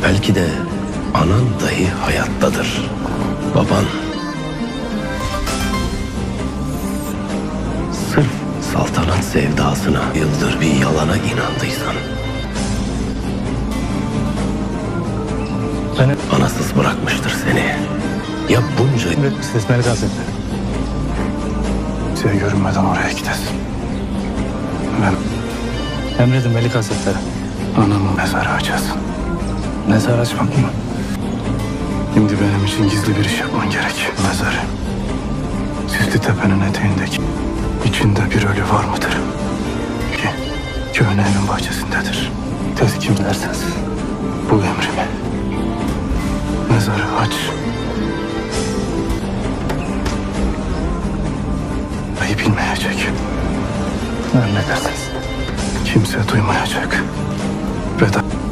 Belki de anan dahi hayattadır. Baban. Sırf saltanat sevdasına yıldır bir yalana inandıysan, Beni anasız bırakmıştır seni. Ya bunca emretmişsiniz Melik Hazretleri. Size görünmeden oraya gidesin. Ve Emredin Melik Hazretleri. anamın mezarı açasın. Mezar açmak mı? Şimdi benim için gizli bir iş yapman gerek. Mezarı. Süslü Tepe'nin eteğindeki. İçinde bir ölü var mıdır? Ki köyün evin bahçesindedir. Tez kim derseniz. Bu emrimi. Mezarı aç. Dahi bilmeyecek. Emredersiniz. Kimse duymayacak. Veda.